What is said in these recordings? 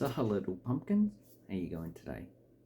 So hello little pumpkins, how you going today?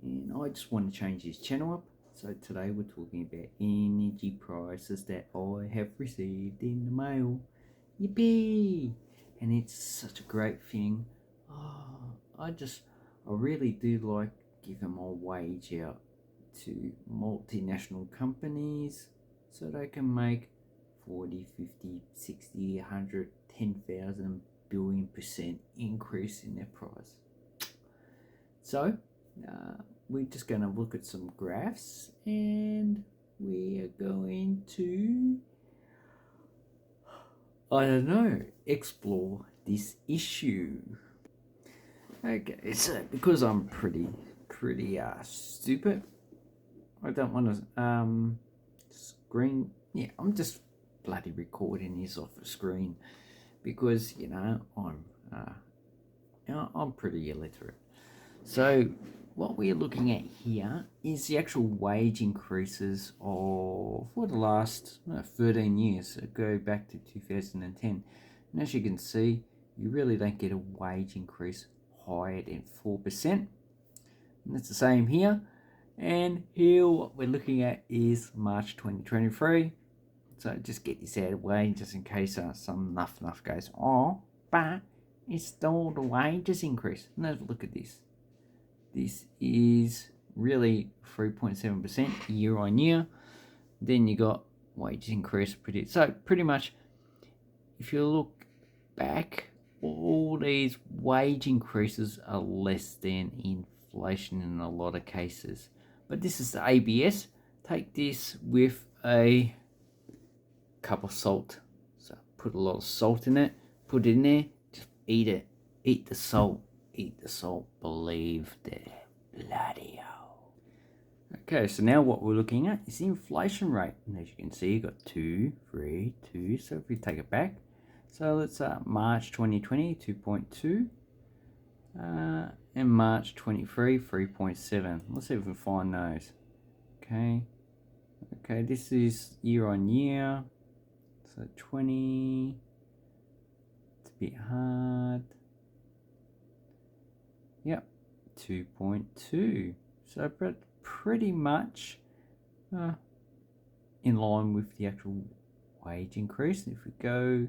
And I just want to change this channel up. So today we're talking about energy prices that I have received in the mail. Yippee! And it's such a great thing. I really do like giving my wage out to multinational companies so they can make 40, 50, 60, 100, 10,000 billion% increase in their price. So we're just going to look at some graphs and we are going to, I don't know, explore this issue. Okay, so because I'm pretty stupid, I don't want to screen. Yeah, I'm just bloody recording this off the screen because I'm pretty illiterate. So what we're looking at here is the actual wage increases for the last 13 years. So go back to 2010. And as you can see, you really don't get a wage increase higher than 4%. And that's the same here. And here what we're looking at is March 2023. So just get this out of the way just in case some nuff goes, oh, but it's still the wages increase. And have a look at this. This is really 3.7% year on year. Then you got wages increase pretty much. If you look back, all these wage increases are less than inflation in a lot of cases. But this is the ABS. Take this with a cup of salt. So put a lot of salt in it. Put it in there. Just eat it. Eat the salt. Eat the salt. Believe the bloody hell. Okay, so now what we're looking at is the inflation rate. And as you can see, you got 2, 3, 2. So if we take it back, so let's March 2020, 2.2. And March 23, 3.7. Let's see if we can find those. Okay, this is year on year. So 20. It's a bit hard. Yep, 2.2. So pretty much in line with the actual wage increase. If we go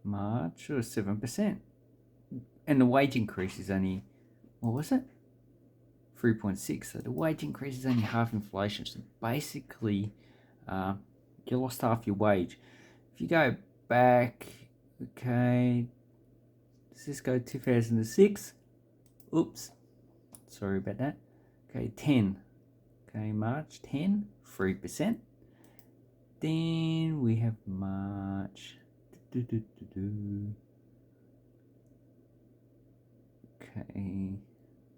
March, or 7%. And the wage increase is only, what was it? 3.6. So the wage increase is only half inflation. So basically, you lost half your wage. If you go back, okay, does this go 2006? Oops, sorry about that. Okay, 10. Okay, March 10, 3%. Then we have March. Okay,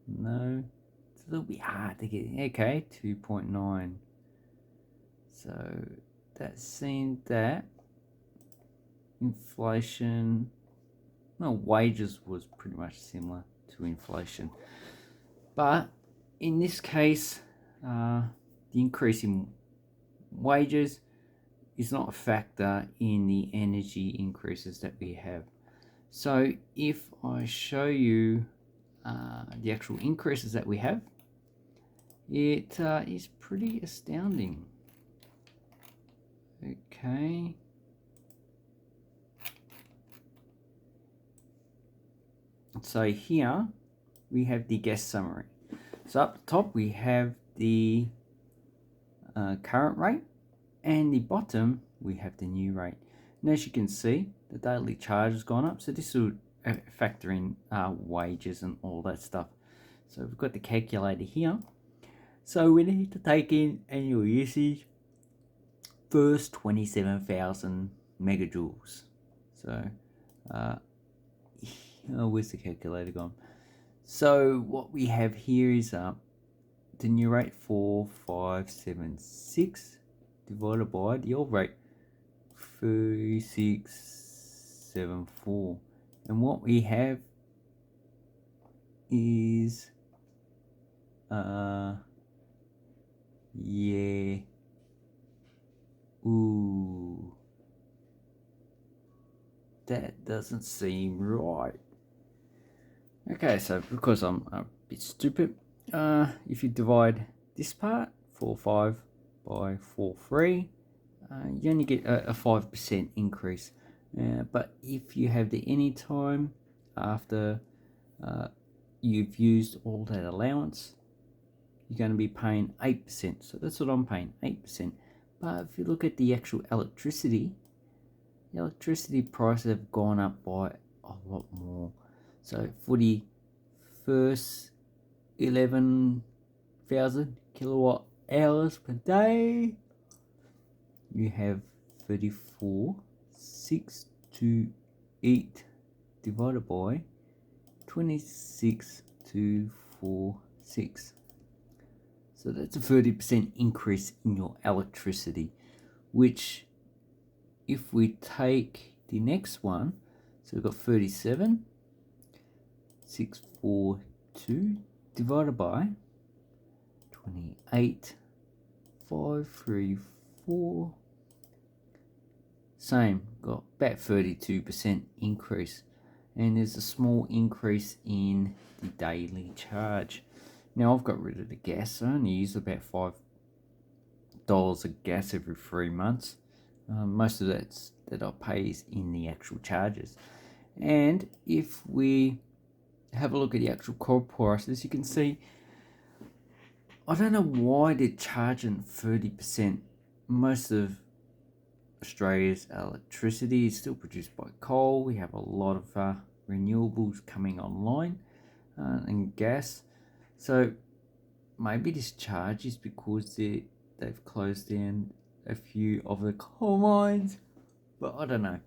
no, it's a little bit hard to get. Okay, 2.9. So that seemed that inflation, well, wages was pretty much similar to inflation. But in this case, the increase in wages is not a factor in the energy increases that we have. So if I show you the actual increases that we have, it is pretty astounding. Okay. So here we have the gas summary. So up the top we have the current rate, and the bottom we have the new rate. And as you can see, the daily charge has gone up. So this will factor in wages and all that stuff. So we've got the calculator here. So we need to take in annual usage, first 27,000 megajoules. So where's the calculator gone? So what we have here is the new rate 4576 divided by the old rate 3674, and what we have is that doesn't seem right. Okay, so because I'm a bit stupid, if you divide this part 4.5 by 4.3, you only get a 5% increase. But if you have the any time after you've used all that allowance, you're going to be paying 8%. So that's what I'm paying, 8%. But if you look at the actual electricity, the electricity prices have gone up by a lot more. So for the first 11,000 kilowatt hours per day, you have 34,628 divided by 26,246. So that's a 30% increase in your electricity, which if we take the next one, so we've got 37,642 divided by 28,534. Same, got about 32% increase. And there's a small increase in the daily charge. Now I've got rid of the gas. I only use about $5 of gas every 3 months. Most of that I pay is in the actual charges. And if we have a look at the actual coal prices, you can see, I don't know why they're charging 30%. Most of Australia's electricity is still produced by coal. We have a lot of renewables coming online and gas. So maybe this charge is because they've closed down a few of the coal mines, but I don't know.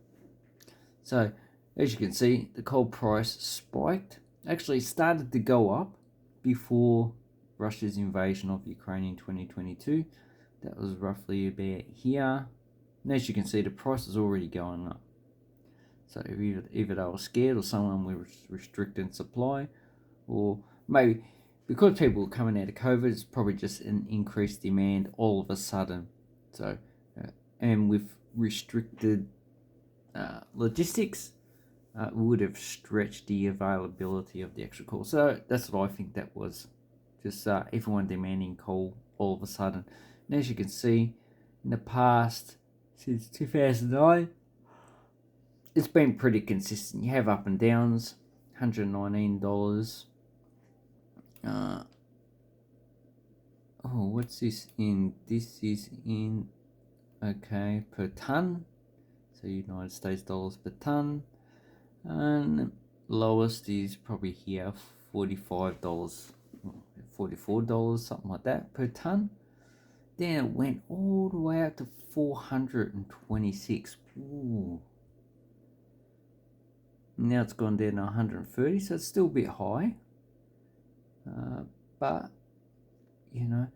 So as you can see, the coal price spiked. Actually started to go up before Russia's invasion of Ukraine in 2022. That was roughly about here. And as you can see, the price is already going up. So either they were scared, or someone was restricting supply, or maybe because people were coming out of COVID, it's probably just an increased demand all of a sudden. So, and with restricted logistics, would have stretched the availability of the actual coal. So that's what I think that was. Just everyone demanding coal all of a sudden. And as you can see, in the past, since 2009, it's been pretty consistent. You have up and downs, $119. What's this in? This is in, okay, per ton. So United States dollars per ton. And lowest is probably here, $45, $44, something like that per ton. Then it went all the way out to 426. Ooh. Now it's gone down to 130, so it's still a bit high. But, you know,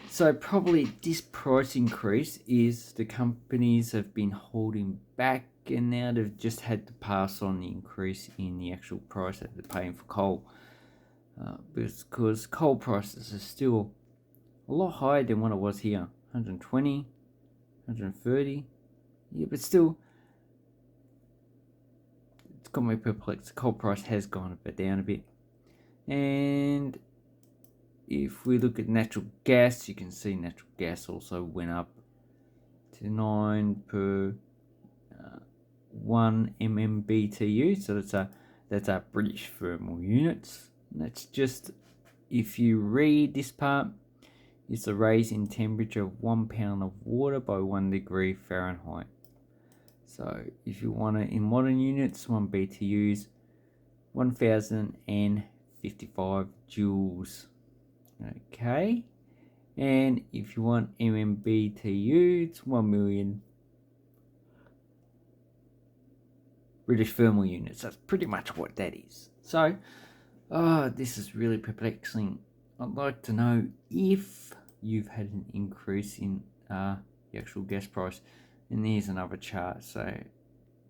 so probably this price increase is the companies have been holding back, and now they've just had to pass on the increase in the actual price that they're paying for coal. Because coal prices are still a lot higher than what it was here. 120, 130. Yeah, but still, it's got me perplexed. The coal price has gone up and down a bit. And if we look at natural gas, you can see natural gas also went up to 9 per 1 MMBTU. So that's our British thermal units. And that's just, if you read this part, it's a raise in temperature of 1 pound of water by 1 degree Fahrenheit. So if you want it in modern units, 1 BTUs, 1055 joules. Okay, and if you want MMBTU, it's 1 million British thermal units. That's pretty much what that is. So, this is really perplexing. I'd like to know if you've had an increase in the actual gas price. And here's another chart. So,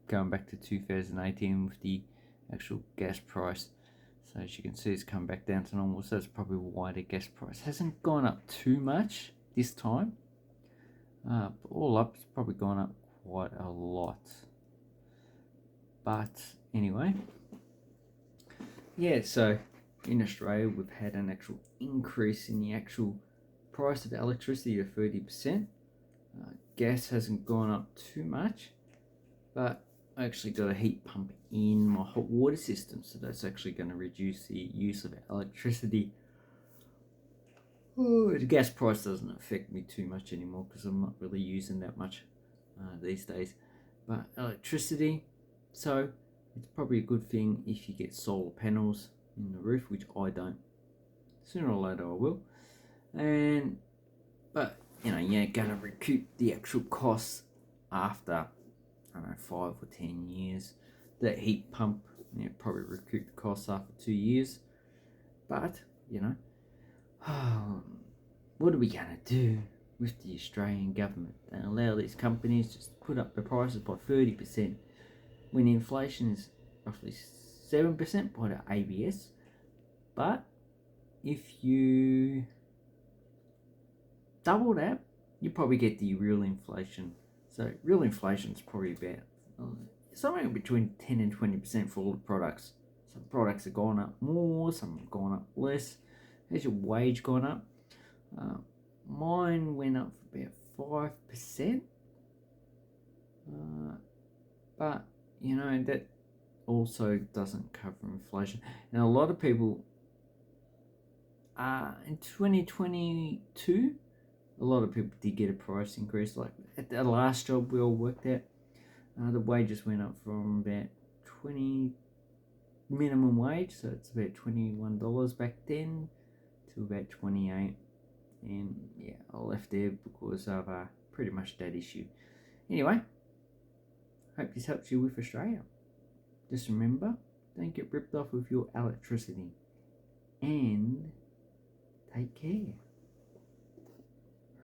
going back to 2018 with the actual gas price. So as you can see, it's come back down to normal. So that's probably why the gas price hasn't gone up too much this time. But all up, it's probably gone up quite a lot. But anyway, yeah, so in Australia we've had an actual increase in the actual price of electricity of 30%. Gas hasn't gone up too much, but I actually got a heat pump in my hot water system, so that's actually going to reduce the use of electricity. Oh, the gas price doesn't affect me too much anymore because I'm not really using that much these days. But electricity, so it's probably a good thing if you get solar panels in the roof, which I don't. Sooner or later I will. But you know, you're gonna recoup the actual costs after, I don't know, 5 or 10 years. That heat pump, probably recoup the costs after 2 years. But you know, what are we gonna do with the Australian government and allow these companies just to put up the prices by 30% when inflation is roughly 7% by the ABS? But if you double that, you probably get the real inflation. So real inflation is probably about somewhere between 10 and 20% for all the products. Some products have gone up more, some have gone up less. Has your wage gone up? Mine went up for about 5%. But, you know, that also doesn't cover inflation. And a lot of people, in 2022, a lot of people did get a price increase. Like at the last job we all worked at, the wages went up from about 20 minimum wage, so it's about $21 back then, to about 28. And yeah, I left there because of pretty much that issue. Anyway, hope this helps you with Australia. Just remember, don't get ripped off with your electricity. And take care.